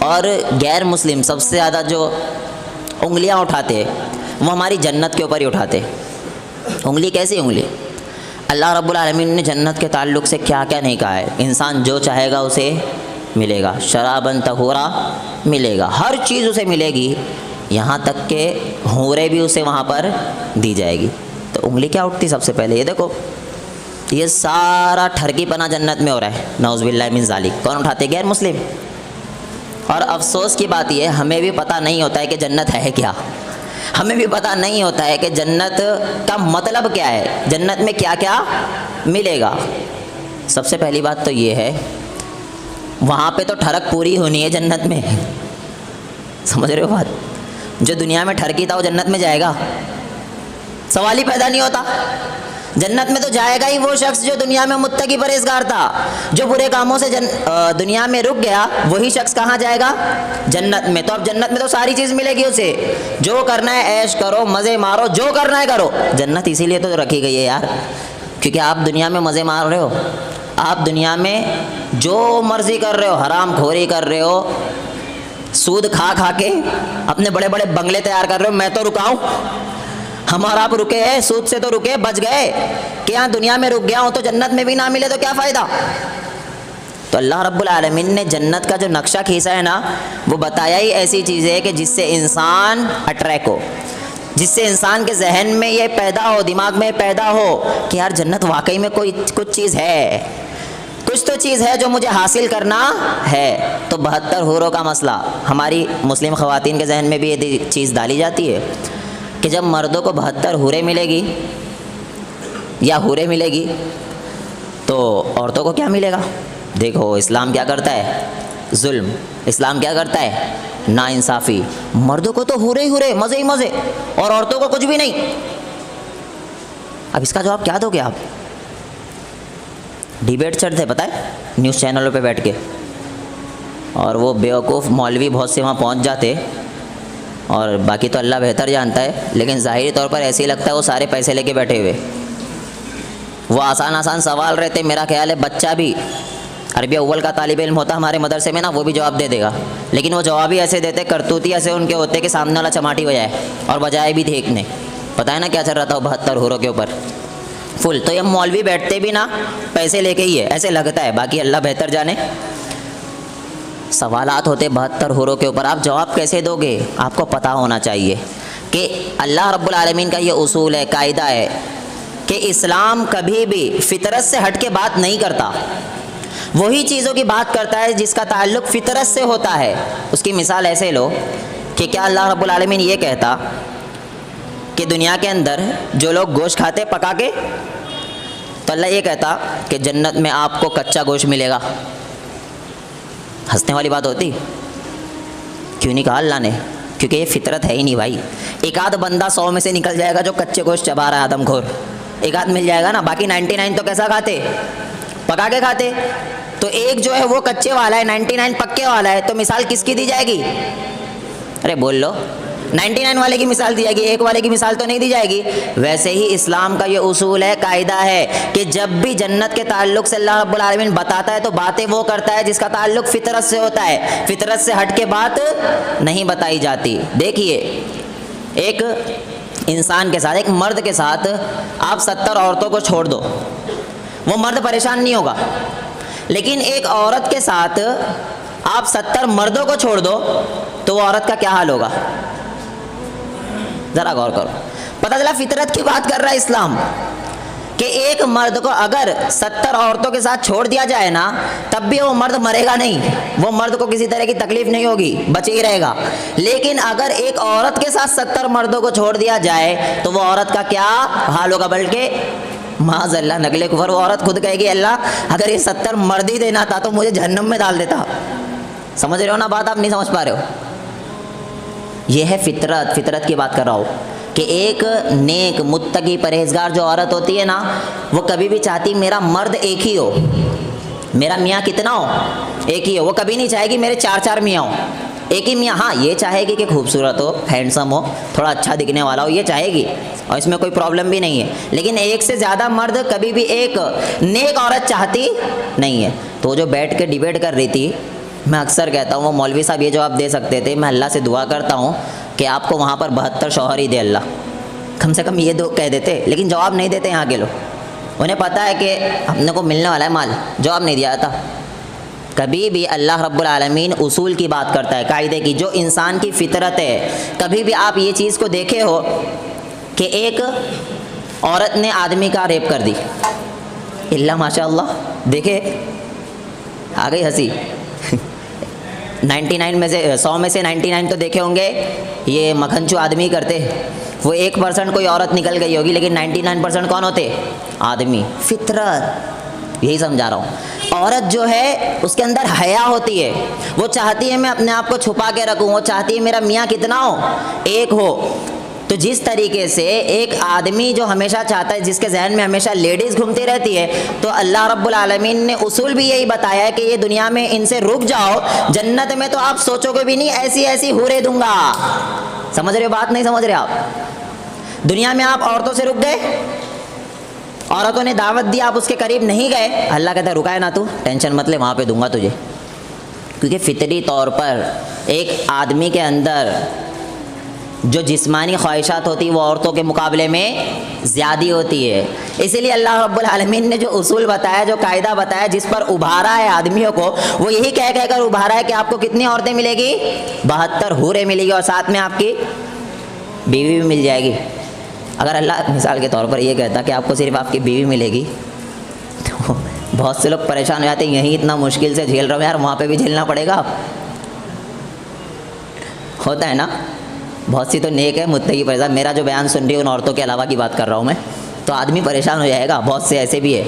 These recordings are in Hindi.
और गैर मुस्लिम सबसे ज़्यादा जो उंगलियां उठाते हैं वो हमारी जन्नत के ऊपर ही उठाते। उंगली कैसी उंगली? अल्लाह रब्बुल आलमीन ने जन्नत के ताल्लुक़ से क्या क्या नहीं कहा है। इंसान जो चाहेगा उसे मिलेगा, शराबन तहूरा मिलेगा, हर चीज़ उसे मिलेगी, यहाँ तक के हूरें भी उसे वहाँ पर दी जाएगी। तो उंगली क्या उठती? सबसे पहले ये देखो, ये सारा ठरकीपना जन्नत में हो रहा है, नौज़ुबिल्लाहि मिन ज़ालिक। कौन उठाते? गैर मुस्लिम। और अफसोस की बात यह, हमें भी पता नहीं होता है कि जन्नत है क्या, हमें भी पता नहीं होता है कि जन्नत का मतलब क्या है, जन्नत में क्या क्या मिलेगा। सबसे पहली बात तो ये है, वहाँ पे तो ठरक पूरी होनी है जन्नत में। समझ रहे हो बात? जो दुनिया में ठरकी था वो जन्नत में जाएगा? सवाल ही पैदा नहीं होता। जन्नत में तो जाएगा ही वो शख्स जो दुनिया में मुत्तकी परहेज़गार था, जो बुरे कामों से दुनिया में रुक गया, वही शख्स कहाँ जाएगा? जन्नत में। तो अब जन्नत में तो सारी चीज़ मिलेगी उसे, जो करना है ऐश करो, मज़े मारो, जो करना है करो। जन्नत इसीलिए तो रखी गई है यार, क्योंकि आप दुनिया में मज़े मार रहे हो, आप दुनिया में जो मर्ज़ी कर रहे हो, हराम खोरी कर रहे हो, सूद खा खा के अपने बड़े बड़े बंगले तैयार कर रहे हो। मैं तो रुकाऊँ, हमारा आप रुके हैं, सूद से तो रुके, बच गए, कि यहाँ दुनिया में रुक गया हूँ तो जन्नत में भी ना मिले तो क्या फ़ायदा। तो अल्लाह रब्बुल आलमीन ने जन्नत का जो नक्शा खींचा है ना, वो बताया ही ऐसी चीज़ है कि जिससे इंसान अट्रैक्ट हो, जिससे इंसान के जहन में ये पैदा हो, दिमाग में पैदा हो कि यार जन्नत वाकई में कोई कुछ चीज़ है, कुछ तो चीज़ है जो मुझे हासिल करना है। तो 72 हूरों का मसला हमारी मुस्लिम ख़वातीन के जहन में भी ये चीज़ डाली जाती है कि जब मर्दों को 72 हूरें मिलेगी या हूरें मिलेगी तो औरतों को क्या मिलेगा? देखो इस्लाम क्या करता है? जुल्म। इस्लाम क्या करता है? नाइंसाफ़ी। मर्दों को तो हूरे ही हूरे, मज़े ही मज़े, और औरतों को कुछ भी नहीं। अब इसका जवाब क्या दोगे आप? डिबेट चढ़ते पता है न्यूज़ चैनलों पे बैठ के, और वो बेवकूफ़ मौलवी बहुत से वहाँ पहुँच जाते, और बाकी तो अल्लाह बेहतर जानता है, लेकिन ज़ाहिरी तौर पर ऐसे ही लगता है वो सारे पैसे लेके बैठे हुए। वो आसान आसान सवाल रहते, मेरा ख्याल है बच्चा भी अरबी अव्वल का तालिब इल्म होता हमारे मदरसे में ना, वो भी जवाब दे देगा, लेकिन वो जवाब ही ऐसे देते, करतूती ऐसे उनके होते कि सामने वाला चमाटी बजाए, और बजाए भी देखने। पता है ना क्या चल रहा था 72 हूरों के ऊपर फुल। तो ये मौलवी बैठते भी ना पैसे लेके ही है, ऐसे लगता है, बाकी अल्लाह बेहतर जाने। सवालात होते 72 हूरों के ऊपर, आप जवाब कैसे दोगे? आपको पता होना चाहिए कि अल्लाह रब्बुल आलमीन का ये उसूल है, कायदा है कि इस्लाम कभी भी फितरत से हट के बात नहीं करता, वही चीज़ों की बात करता है जिसका ताल्लुक़ फितरत से होता है। उसकी मिसाल ऐसे लो कि क्या अल्लाह रब्बुल आलमीन ये कहता कि दुनिया के अंदर जो लोग गोश्त खाते पका के, तो अल्लाह ये कहता कि जन्नत में आपको कच्चा गोश्त मिलेगा? हंसने वाली बात होती। क्यों नहीं कहा अल्लाह ने? क्योंकि ये फितरत है ही नहीं भाई। एक आध बंदा 100 में से निकल जाएगा जो कच्चे गोश्त चबा रहा है, आदमखोर, एक आध मिल जाएगा ना, बाकी 99 तो कैसा खाते? पका के खाते। तो एक जो है वो कच्चे वाला है, 99 पक्के वाला है, तो मिसाल किसकी दी जाएगी? अरे बोल लो, 99 वाले की मिसाल दी जाएगी, एक वाले की मिसाल तो नहीं दी जाएगी। वैसे ही इस्लाम का ये उसूल है, कायदा है कि जब भी जन्नत के ताल्लुक़ से अल्लाह रब्बुल आलमीन बताता है तो बातें वो करता है जिसका ताल्लुक़ फितरत से होता है, फितरत से हट के बात नहीं बताई जाती। देखिए, एक इंसान के साथ, एक मर्द के साथ आप 70 औरतों को छोड़ दो, वो मर्द परेशान नहीं होगा, लेकिन एक औरत के साथ आप 70 मर्दों को छोड़ दो तो वो औरत का क्या हाल होगा? ज़रा गौर करो। पता चला फितरत की बात कर रहा है इस्लाम कि एक मर्द को अगर 70 औरतों के साथ छोड़ दिया जाए ना, तब भी वो मर्द मरेगा नहीं, वो मर्द को किसी तरह की तकलीफ नहीं होगी, बचे ही रहेगा। लेकिन अगर एक औरत के साथ 70 मर्दों को छोड़ दिया जाए तो वो औरत का क्या हाल होगा? बल्कि माज़अल्लाह नगले कुफर, वो औरत खुद कहेगी अल्लाह अगर ये 70 मर्द ही देना था तो मुझे जहन्नम में डाल देता। समझ रहे हो ना बात? आप नहीं समझ पा रहे हो? ये है फितरत, फितरत की बात कर रहा हूँ कि एक नेक मुत्तकी परहेजगार जो औरत होती है ना, वो कभी भी चाहती मेरा मर्द एक ही हो, मेरा मियाँ कितना हो? एक ही हो। वो कभी नहीं चाहेगी मेरे 4-4 मियाँ हो, एक ही मियाँ। हाँ, ये चाहेगी कि खूबसूरत हो, हैंडसम हो, थोड़ा अच्छा दिखने वाला हो, ये चाहेगी, और इसमें कोई प्रॉब्लम भी नहीं है। लेकिन एक से ज़्यादा मर्द कभी भी एक नेक औरत चाहती नहीं है। तो जो बैठ के डिबेट कर रही थी मैं अक्सर कहता हूँ वो मौलवी साहब ये जवाब दे सकते थे, मैं अल्लाह से दुआ करता हूँ कि आपको वहाँ पर 72 शौहर ही दे अल्लाह, कम से कम ये दो कह देते, लेकिन जवाब नहीं देते यहाँ के लोग। उन्हें पता है कि अपने को मिलने वाला है माल, जवाब नहीं दिया जाता। कभी भी अल्लाह रब्बुल आलमीन उसूल की बात करता है, कायदे की, जो इंसान की फितरत है। कभी भी आप ये चीज़ को देखे हो कि एक औरत ने आदमी का रेप कर दी, इल्ला माशाअल्लाह, देखे आ गई हंसी 99 में से 100 में से 99 तो देखे होंगे ये मखनचू आदमी करते, वो 1% कोई औरत निकल गई होगी, लेकिन 99% कौन होते? आदमी। फितरत, यही समझा रहा हूँ। औरत जो है उसके अंदर हया होती है, वो चाहती है मैं अपने आप को छुपा के रखूँ, वो चाहती है मेरा मियाँ कितना हो? एक हो। तो जिस तरीके से एक आदमी जो हमेशा चाहता है, जिसके जहन में हमेशा लेडीज़ घूमती रहती है, तो अल्लाह रब्बुल आलमीन ने उसूल भी यही बताया है कि ये दुनिया में इनसे रुक जाओ, जन्नत में तो आप सोचोगे भी नहीं ऐसी ऐसी हूरें दूंगा। समझ रहे हो बात? नहीं समझ रहे आप? दुनिया में आप औरतों से रुक गए, औरतों ने दावत दी, आप उसके करीब नहीं गए, अल्लाह कहता है रुका है ना तू, टेंशन मत ले, वहाँ पे दूंगा तुझे। क्योंकि फितरी तौर पर एक आदमी के अंदर जो जिस्मानी ख्वाहिशात होती है वो औरतों के मुकाबले में ज़्यादा होती है। इसीलिए अल्लाह रब्बुल आलमीन ने जो उसूल बताया, जो कायदा बताया, जिस पर उभारा है आदमियों को, वो यही कह कहकर उभारा है कि आपको कितनी औरतें मिलेगी? 72 हूरें मिलेगी, और साथ में आपकी बीवी भी मिल जाएगी। अगर अल्लाह मिसाल के तौर पर ये कहता कि आपको सिर्फ आपकी बीवी मिलेगी, तो बहुत से लोग परेशान हो जाते हैं, यहीं इतना मुश्किल से झेल रहा हूँ यार, वहाँ पे भी झेलना पड़ेगा। होता है ना, बहुत सी तो नेक है, मुत्तकी परेशान। मेरा जो बयान सुन रही है उन औरतों के अलावा की बात कर रहा हूँ मैं, तो आदमी परेशान हो जाएगा, बहुत से ऐसे भी है।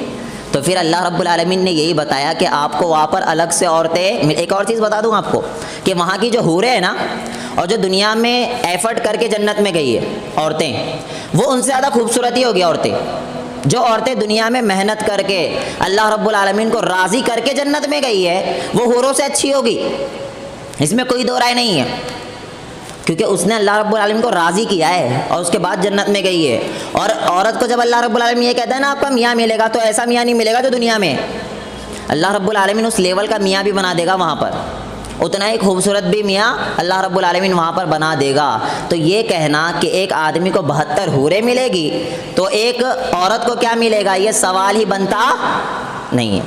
तो फिर अल्लाह रब्बुल आलमीन ने यही बताया कि आपको वहाँ पर अलग से औरतें। एक और चीज़ बता दूँ आपको कि वहाँ की जो हूरें है ना, और जो दुनिया में एफर्ट करके जन्नत में गई है औरतें, वो उनसे ज़्यादा खूबसूरत ही होगी औरतें। जो औरतें दुनिया में मेहनत करके अल्लाह रब्बुल आलमीन को राज़ी करके जन्नत में गई है, वो हूरों से अच्छी होगी, इसमें कोई दो राय नहीं है। क्योंकि उसने अल्लाह रब्बुल आलमीन को राज़ी किया है और उसके बाद जन्नत में गई है। और औरत को जब अल्लाह रब्बुल आलमीन ये कहता है ना आपका मियाँ मिलेगा, तो ऐसा मियाँ नहीं मिलेगा जो दुनिया में। अल्लाह रब्बुल आलमीन उस लेवल का मियाँ भी बना देगा वहाँ पर, उतना ही खूबसूरत भी मियाँ अल्लाह रब्बुल आलमीन वहाँ पर बना देगा। तो ये कहना कि एक आदमी को 72 हूरें मिलेगी, तो एक औरत को क्या मिलेगा, ये सवाल ही बनता नहीं है।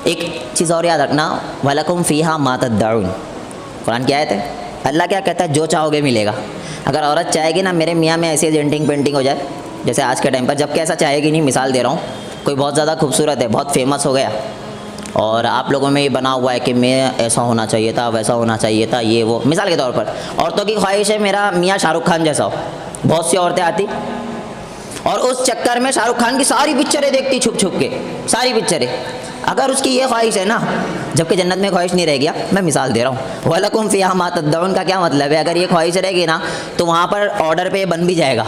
एक चीज़ और याद रखना, वलकुम फ़ीहा मा तद्दऊन, कुरान की आयत है। अल्लाह क्या कहता है? जो चाहोगे मिलेगा। अगर औरत चाहेगी ना मेरे मियाँ में ऐसी डेंटिंग पेंटिंग हो जाए, जैसे आज के टाइम पर, जबकि ऐसा चाहेगी नहीं, मिसाल दे रहा हूँ, कोई बहुत ज़्यादा खूबसूरत है, बहुत फेमस हो गया, और आप लोगों में ये बना हुआ है कि मैं ऐसा होना चाहिए था, वैसा होना चाहिए था, ये वो। मिसाल के तौर पर औरतों की ख्वाहिश है मेरा मियाँ शाहरुख खान जैसा हो, बहुत सी औरतें आती और उस चक्कर में शाहरुख खान की सारी पिक्चरें देखती छुप छुप के, सारी पिक्चरें। अगर उसकी ये ख्वाहिश है ना, जबकि जन्नत में ख्वाहिश नहीं रह गया, मैं मिसाल दे रहा हूँ, वलकुम फ़ीहा मा तद्दऊन का क्या मतलब है? अगर ये ख्वाहिश रहेगी ना, तो वहाँ पर ऑर्डर पे बन भी जाएगा।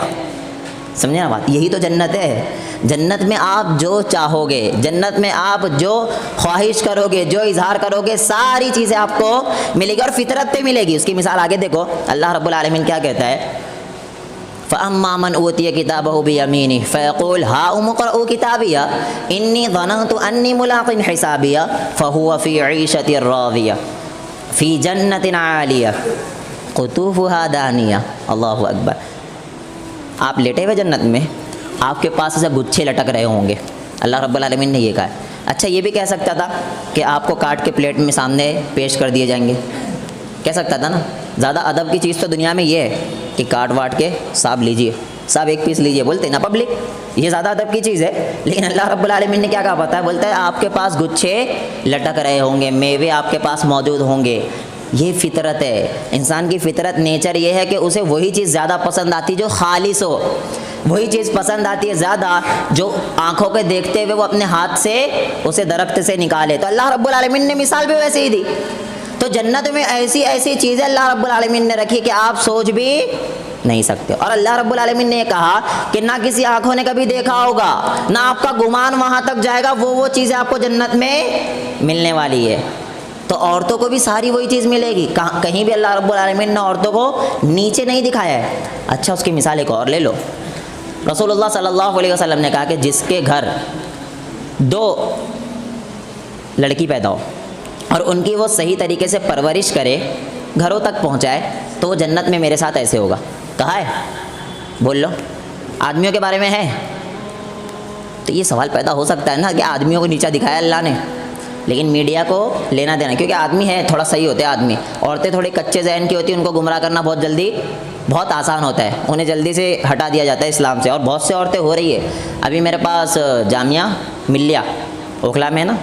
समझे ना बात? यही तो जन्नत है। जन्नत में आप जो चाहोगे, जन्नत में आप जो ख्वाहिश करोगे, जो इजहार करोगे, सारी चीज़ें आपको मिलेगी और फितरत पे मिलेगी। उसकी मिसाल आगे देखो, अल्लाह रब्बुल आलमीन क्या कहता है, फ़अम्मा मन ऊतिय किताबहु बियमीनिही फ़यक़ूल हाउम इक़रऊ किताबिया इन्नी ज़ननतु अन्नी मुलाक़िन हिसाबिया फ़हुव फ़ी ईशतिर राज़िया फ़ी जन्नतिन आलिया क़ुतूफ़ुहा दानिया। अल्लाहु अकबर। आप लेटे हुए जन्नत में, आपके पास ऐसे गुच्छे लटक रहे होंगे, अल्लाह रब्बुल आलमीन ने ये कहा है। अच्छा, ये भी कह सकता था कि आपको काट के प्लेट में सामने पेश कर दिए जाएंगे, कह सकता था ना। ज़्यादा अदब की चीज़ तो दुनिया में ये है कि काट वाट के साहब लीजिए, साहब एक पीस लीजिए, बोलते ना पब्लिक, ये ज़्यादा अदब की चीज़ है। लेकिन अल्लाह रब्बुल आलमीन ने क्या कहा पता है? बोलता है आपके पास गुच्छे लटक रहे होंगे, मेवे आपके पास मौजूद होंगे। ये फितरत है, इंसान की फितरत, नेचर ये है कि उसे वही चीज़ ज़्यादा पसंद आती जो खालिस हो, वही चीज़ पसंद आती है ज़्यादा जो आँखों के देखते हुए वो अपने हाथ से उसे दरख्त से निकाले। तो अल्लाह रब्बुल आलमीन ने मिसाल भी वैसे ही दी। तो जन्नत में ऐसी ऐसी चीज़ें अल्लाह रब्बुल आलमीन ने रखी कि आप सोच भी नहीं सकते। और अल्लाह रब्बुल आलमीन ने कहा कि ना किसी आँखों ने कभी देखा होगा, ना आपका गुमान वहाँ तक जाएगा, वो चीज़ें आपको जन्नत में मिलने वाली है। तो औरतों को भी सारी वही चीज़ मिलेगी। कहीं भी अल्लाह रब्बुल आलमीन ने औरतों को नीचे नहीं दिखाया है। अच्छा, उसकी मिसाल एक और ले लो। रसूलुल्लाह सल्लल्लाहु अलैहि वसल्लम ने कहा कि जिसके घर 2 लड़की पैदा हो, और उनकी वो सही तरीके से परवरिश करे, घरों तक पहुंचाए, तो वो जन्नत में मेरे साथ ऐसे होगा। कहा है? बोल लो। आदमियों के बारे में है? तो ये सवाल पैदा हो सकता है ना कि आदमियों को नीचा दिखाया अल्लाह ने, लेकिन मीडिया को लेना देना, क्योंकि आदमी है थोड़ा सही होते हैं आदमी, औरतें थोड़े कच्चे जहन की होती हैं, उनको गुमराह करना बहुत जल्दी, बहुत आसान होता है, उन्हें जल्दी से हटा दिया जाता है इस्लाम से। और बहुत से औरतें हो रही है। अभी मेरे पास जामिया मिलिया ओखला में है ना,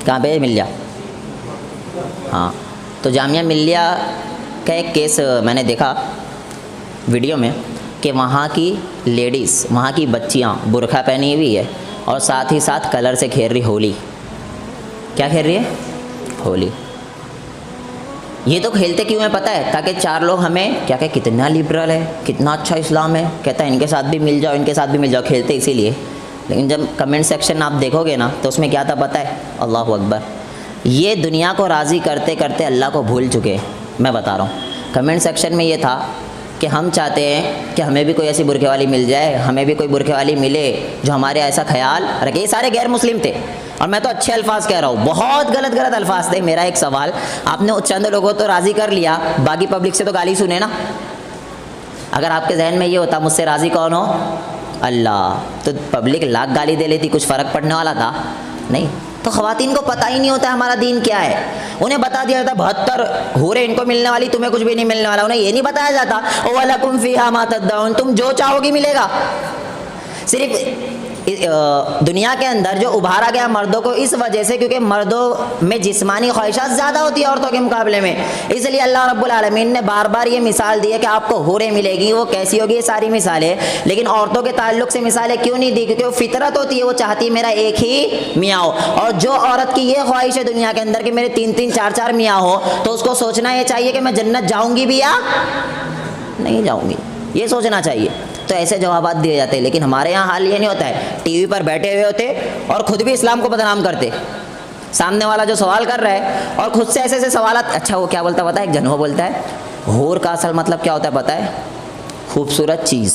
कहाँ पे है मिलिया? हाँ, तो जामिया मिलिया का एक केस मैंने देखा वीडियो में कि वहाँ की लेडीज़, वहाँ की बच्चियाँ बुर्का पहनी हुई है और साथ ही साथ कलर से खेल रही होली। क्या खेल रही है? होली। ये तो खेलते क्यों है पता है? ताकि चार लोग हमें क्या कहे, कितना लिबरल है, कितना अच्छा इस्लाम है, कहता है इनके साथ भी मिल जाओ, इनके साथ भी मिल जाओ, खेलते इसीलिए। लेकिन जब कमेंट सेक्शन आप देखोगे ना, तो उसमें क्या था पता है? अल्लाह अकबर। ये दुनिया को राज़ी करते करते अल्लाह को भूल चुके। मैं बता रहा हूँ, कमेंट सेक्शन में ये था कि हम चाहते हैं कि हमें भी कोई ऐसी बुरखे वाली मिल जाए, हमें भी कोई बुरखे वाली मिले जो हमारे ऐसा ख्याल रखे। ये सारे गैर मुस्लिम थे, और मैं तो अच्छे अल्फाज कह रहा हूँ, बहुत गलत गलत अल्फाज थे। मेरा एक सवाल, आपने चंद लोगों तो राज़ी कर लिया, बाकी पब्लिक से तो गाली सुने ना। अगर आपके जहन में ये होता मुझसे राज़ी कौन हो? अल्लाह, तो पब्लिक लाख गाली दे लेती, कुछ फ़र्क पड़ने वाला था? नहीं। तो ख़वातीन को पता ही नहीं होता हमारा दीन क्या है। उन्हें बता दिया जाता 72 हूरें इनको मिलने वाली, तुम्हें कुछ भी नहीं मिलने वाला। उन्हें ये नहीं बताया जाता ओ वलकुम फ़ीहा मा तदउन, तुम जो चाहोगी मिलेगा। सिर्फ दुनिया के अंदर जो उभारा गया मर्दों को इस वजह से, क्योंकि मर्दों में जिस्मानी ख्वाहिशात ज़्यादा होती है औरतों के मुकाबले में, इसलिए अल्लाह रब्बुल आलमीन ने बार बार ये मिसाल दी है कि आपको हूरें मिलेगी। वो कैसी होगी? ये सारी मिसालें। लेकिन औरतों के ताल्लुक से मिसालें क्यों नहीं दी? क्योंकि वो फितरत होती है, वो चाहती है मेरा एक ही मियाँ हो। और जो औरत की ये ख्वाहिश है दुनिया के अंदर कि मेरे 3-3 4-4 मियाँ हो, तो उसको सोचना ये चाहिए कि मैं जन्नत जाऊँगी भी या नहीं जाऊँगी, ये सोचना चाहिए। तो ऐसे जवाब दिए जाते हैं। लेकिन हमारे यहाँ हाल ये नहीं होता है, टीवी पर बैठे हुए होते और ख़ुद भी इस्लाम को बदनाम करते। सामने वाला जो सवाल कर रहा है और ख़ुद से ऐसे ऐसे सवाल। अच्छा, वो क्या बोलता पता है? एक जनवा बोलता है, हूर का असल मतलब क्या होता है पता है? खूबसूरत चीज़।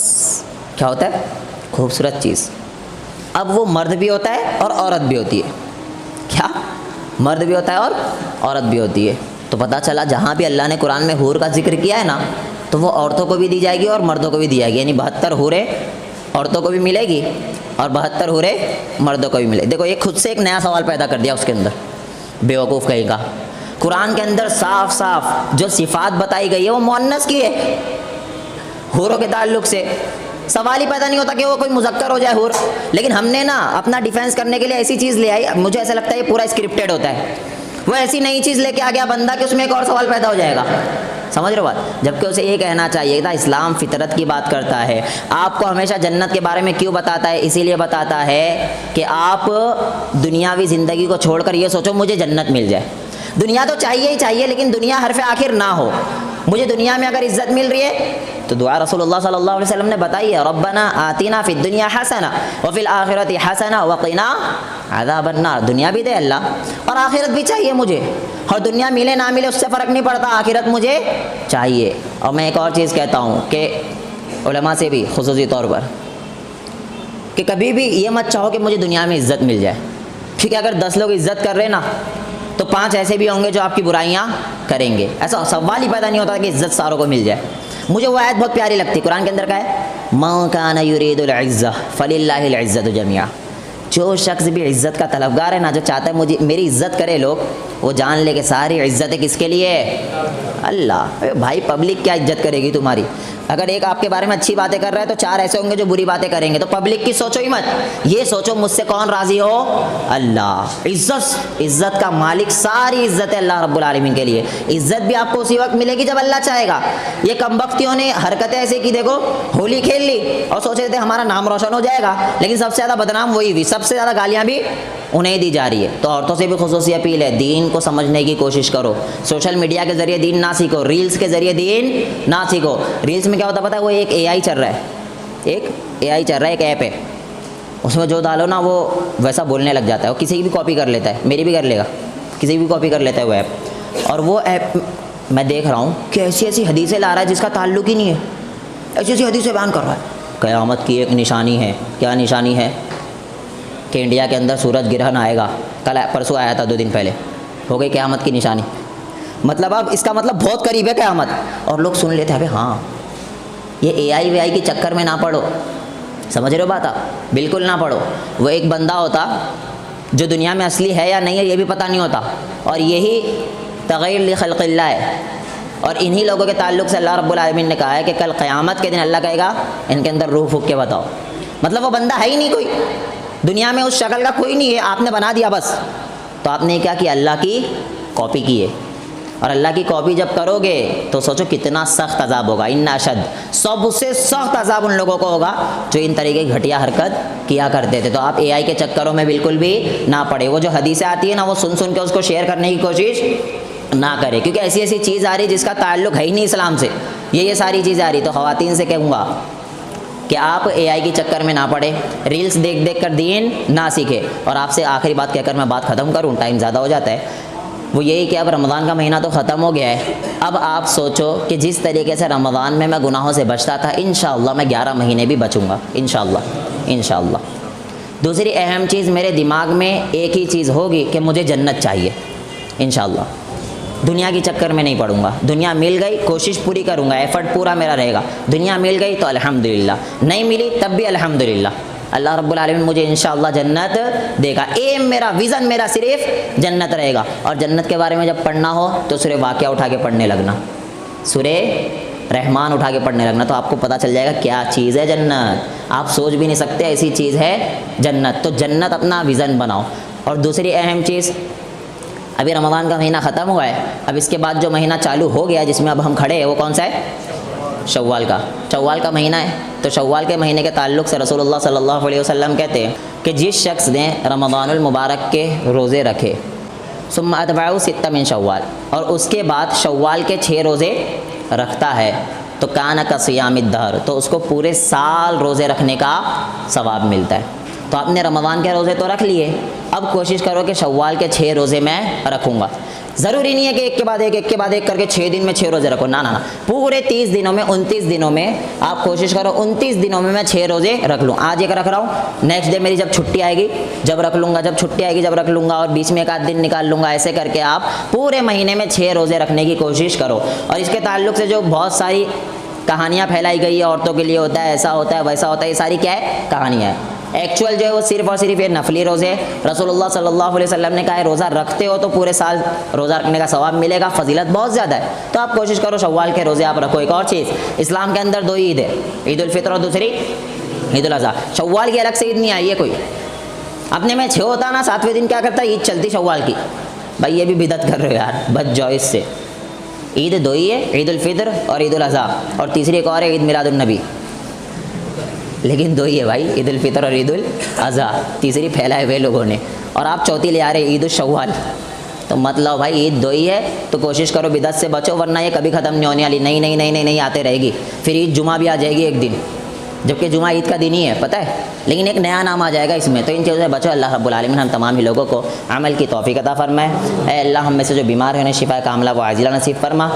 क्या होता है? खूबसूरत चीज़। अब वो मर्द भी होता है और औरत भी होती है। क्या? मर्द भी होता है और औरत भी होती है। तो पता चला जहाँ भी अल्लाह ने कुरान में हूर का जिक्र किया है ना, तो वो औरतों को भी दी जाएगी और मर्दों को भी दी जाएगी। यानी 72 हूरें औरतों को भी मिलेगी और 72 हूरें मर्दों को भी मिलेगी। देखो, ये खुद से एक नया सवाल पैदा कर दिया उसके अंदर, बेवकूफ़ कहीं का। कुरान के अंदर साफ साफ जो सिफ़ात बताई गई है वो मुअन्नस की है। हूरों के ताल्लुक से सवाल ही पैदा नहीं होता कि वो कोई मुज़क्कर हो जाए हूर। लेकिन हमने ना अपना डिफेंस करने के लिए ऐसी चीज़ ले आई, मुझे ऐसा लगता है ये पूरा स्क्रिप्टेड होता है। वो ऐसी नई चीज़ लेके आ गया बंदा कि उसमें एक और सवाल पैदा हो जाएगा। समझ रहे हो बात? जबकि उसे ये कहना चाहिए था इस्लाम फितरत की बात करता है, आपको हमेशा जन्नत के बारे में क्यों बताता है? इसीलिए बताता है कि आप दुनियावी ज़िंदगी को छोड़कर ये सोचो मुझे जन्नत मिल जाए। दुनिया तो चाहिए ही चाहिए, लेकिन दुनिया हरफ आखिर ना हो। मुझे दुनिया में अगर इज़्ज़त मिल रही है तो दुआ रसूलुल्लाह सल्लल्लाहु अलैहि वसल्लम ने बताई है, रब्बना आतिना फिद दुनिया हसना व फिल आखिरति हसना व क़िना अज़ाबन नार। दुनिया भी दे अल्लाह और आखिरत भी चाहिए मुझे, और दुनिया मिले ना मिले उससे फ़र्क नहीं पड़ता, आखिरत मुझे चाहिए। और मैं एक और चीज़ कहता हूँ कि उलमा से भी खुसूसी तौर पर कि कभी भी ये मत चाहो कि मुझे दुनिया में इज़्ज़त मिल जाए, क्योंकि अगर 10 लोग इज़्ज़त कर रहे ना तो 5 ऐसे भी होंगे जो आपकी बुराइयाँ करेंगे। ऐसा सवाल ही पैदा नहीं होता कि इज़्ज़त सारों को मिल जाए। मुझे वो आयत बहुत प्यारी लगती है, कुरान के अंदर का है, मा काना युरीदुल इज़्ज़ा फलिल्लाहिल इज़्ज़तु जमीआ। जो शख्स भी इज़्ज़त का तलबगार है ना, जो चाहता है मुझे मेरी इज़्ज़त करे लोग, वो जान ले कि सारी इज़्ज़तें किसके लिए है? अल्लाह। भाई पब्लिक क्या इज़्ज़त करेगी तुम्हारी? अगर एक आपके बारे में अच्छी बातें कर रहा है तो 4 ऐसे होंगे जो बुरी बातें करेंगे। तो पब्लिक की सोचो ही मत, ये सोचो मुझसे कौन राज़ी हो? अल्लाह। इज़्ज़त का मालिक, सारी इज़्ज़त है अल्लाह रब्बुल आलमीन के लिए। इज़्ज़त भी आपको उसी वक्त मिलेगी जब अल्लाह चाहेगा। ये कमबख्तियों ने हरकतें ऐसे की, देखो होली खेल ली और सोच रहे थे हमारा नाम रोशन हो जाएगा, लेकिन सबसे ज़्यादा बदनाम वही हुई, सबसे ज़्यादा गालियाँ भी उन्हें दी जा रही है। तो औरतों से भी खुसूसी अपील है, दीन को समझने की कोशिश करो। सोशल मीडिया के ज़रिए दीन ना सीखो, रील्स के ज़रिए दीन ना सीखो। रील्स में क्या होता पता है? वो एक AI चल रहा है, एक AI चल रहा है, एक ऐप है, उसमें जो डालो ना वो वैसा बोलने लग जाता है। वो किसी की भी कॉपी कर लेता है, मेरी भी कर लेगा, किसी की भी कॉपी कर लेता है वो ऐप। और वो ऐप मैं देख रहा हूँ कि ऐसी ऐसी हदीसें ला रहा है जिसका ताल्लुक ही नहीं है, ऐसी ऐसी हदीसें बयान कर रहा है। क़यामत की एक निशानी है। क्या निशानी है? कि इंडिया के अंदर सूरज ग्रहण आएगा। कल परसों आया था, 2 दिन पहले। हो गई क़यामत की निशानी। मतलब अब इसका मतलब बहुत करीब है क़यामत। और लोग सुन लेते हैं, अबे हाँ, ये AI वेआई के चक्कर में ना पड़ो। समझ रहे हो बात आप? बिल्कुल ना पड़ो। वो एक बंदा होता जो दुनिया में असली है या नहीं है ये भी पता नहीं होता, और यही तग़य्युर लि ख़ल्क़िल्लाह है। और इन्हीं लोगों के ताल्लुक़ से अल्लाह रब्बुल आलमीन ने कहा है कि कल क़यामत के दिन अल्लाह कहेगा इनके अंदर रूह फूँक के बताओ। मतलब वो बंदा है ही नहीं, कोई दुनिया में उस शक्ल का कोई नहीं है, आपने बना दिया बस। तो आपने क्या किया? अल्लाह की कॉपी की है। और अल्लाह की कॉपी जब करोगे तो सोचो कितना सख्त अजाब होगा। इन्ना अशद, सबसे सख्त अजाब उन लोगों को होगा जो इन तरीके की घटिया हरकत किया करते थे। तो आप AI के चक्करों में बिल्कुल भी ना पड़े। वो जो हदीसें आती है ना, वो सुन सुन के उसको शेयर करने की कोशिश ना करें, क्योंकि ऐसी ऐसी चीज़ आ रही है जिसका ताल्लुक़ है ही नहीं इस्लाम से। ये सारी चीज़ें आ रही। तो ख़वातीन से कहूँगा कि आप AI के चक्कर में ना पड़े, रील्स देख देख कर दीन ना सीखे। और आपसे आखिरी बात कहकर मैं बात ख़त्म करूँ, टाइम ज़्यादा हो जाता है, वो यही कि अब रमज़ान का महीना तो ख़त्म हो गया है। अब आप सोचो कि जिस तरीके से रमज़ान में मैं गुनाहों से बचता था, इंशाअल्लाह मैं 11 महीने भी बचूँगा, इंशाअल्लाह। दूसरी अहम चीज़, मेरे दिमाग में एक ही चीज़ होगी कि मुझे जन्नत चाहिए, इंशाअल्लाह। दुनिया के चक्कर में नहीं पड़ूंगा। दुनिया मिल गई, कोशिश पूरी करूँगा, एफ़र्ट पूरा मेरा रहेगा। दुनिया मिल गई तो अल्हम्दुलिल्लाह, नहीं मिली तब भी अल्हम्दुलिल्लाह। अल्लाह रब्बुल आलमीन मुझे इंशाअल्लाह जन्नत देगा। एम मेरा, विज़न मेरा सिर्फ जन्नत रहेगा। और जन्नत के बारे में जब पढ़ना हो तो सूरह वाक़िया उठा के पढ़ने लगना, सूरह रहमान उठा के पढ़ने लगना, तो आपको पता चल जाएगा क्या चीज़ है जन्नत। आप सोच भी नहीं सकते ऐसी चीज़ है जन्नत। तो जन्नत अपना विज़न बनाओ। और दूसरी अहम चीज़, अभी रमज़ान का महीना ख़त्म हुआ है, अब इसके बाद जो महीना चालू हो गया जिसमें अब हम खड़े हैं, वो कौन सा है? शव्वाल का महीना है। तो शव्वाल के महीने के ताल्लुक़ से रसूलुल्लाह सल्लल्लाहु अलैहि वसल्लम कहते हैं कि जिस शख्स ने रमज़ानुल मुबारक के रोज़े रखे, सुम्मा अतबअहु सित्ता मिन शव्वाल, और उसके बाद शव्वाल के 6 रोज़े रखता है, तो काना का सियामिद दहर, तो उसको पूरे साल रोज़े रखने का सवाब मिलता है। तो आपने रमज़ान के रोज़े तो रख लिए, अब कोशिश करो कि शव्वाल के 6 रोज़े मैं रखूँगा। ज़रूरी नहीं है कि एक के बाद एक करके 6 दिन में 6 रोज़े रखो, ना ना ना, पूरे 30 दिनों में 29 दिनों में आप कोशिश करो 29 दिनों में मैं 6 रोज़े रख लूँ। आज एक रख रहा हूँ, नेक्स्ट डे मेरी जब छुट्टी आएगी जब रख लूँगा, जब छुट्टी आएगी जब रख लूँगा, और बीच में एक आध दिन निकाल लूँगा। ऐसे करके आप पूरे महीने में 6 रोज़े रखने की कोशिश करो। और इसके ताल्लुक़ से जो बहुत सारी कहानियाँ फैलाई गई है, औरतों के लिए होता है, ऐसा होता है, वैसा होता है, ये सारी क्या है? कहानियाँ है। एक्चुअल जो है वो सिर्फ़ और सिर्फ ये नफली रोज़े। रसूलुल्लाह सल्लल्लाहु अलैहि वसल्लम ने कहा है रोज़ा रखते हो तो पूरे साल रोज़ा रखने का सवाब मिलेगा, फजीलत बहुत ज़्यादा है। तो आप कोशिश करो शव्वाल के रोज़े आप रखो। एक और चीज़, इस्लाम के अंदर 2 ईद है, ईद उल फितर और दूसरी ईद उल अज़हा। शव्वाल की अलग से ईद नहीं आई है कोई। अपने में 6 होता ना, 7वें दिन क्या करता है? ईद चलती शव्वाल की। भाई ये भी बिदअत कर रहे हो यार, बच जाओ इससे। ईद 2 ही है, ईद उल फितर और ईद उल अज़हा, और तीसरी एक और है ईद मिलादुन नबी, लेकिन 2 ही है भाई, ईद उल फितर और ईद उल अज़हा। तीसरी फैलाए हुए लोगों ने, और आप चौथी ले आ रहे ईद उल शव्वाल। तो मतलब भाई ईद 2 ही है, तो कोशिश करो बिदअत से बचो, वरना ये कभी ख़त्म नहीं होने वाली। नहीं आते रहेगी। फिर ईद जुमा भी आ जाएगी एक दिन, जबकि जुमा ईद का दिन ही है, पता है, लेकिन एक नया नाम आ जाएगा इसमें। तो इन चीज़ों से बचो। अल्लाह रब्बुल आलमीन हम तमाम ही लोगों को अमल की तौफीक अता फरमाए। ऐ अल्लाह हम में से जो बीमार हैं उन्हें शिफा कामिला व आजिला नसीब फरमा।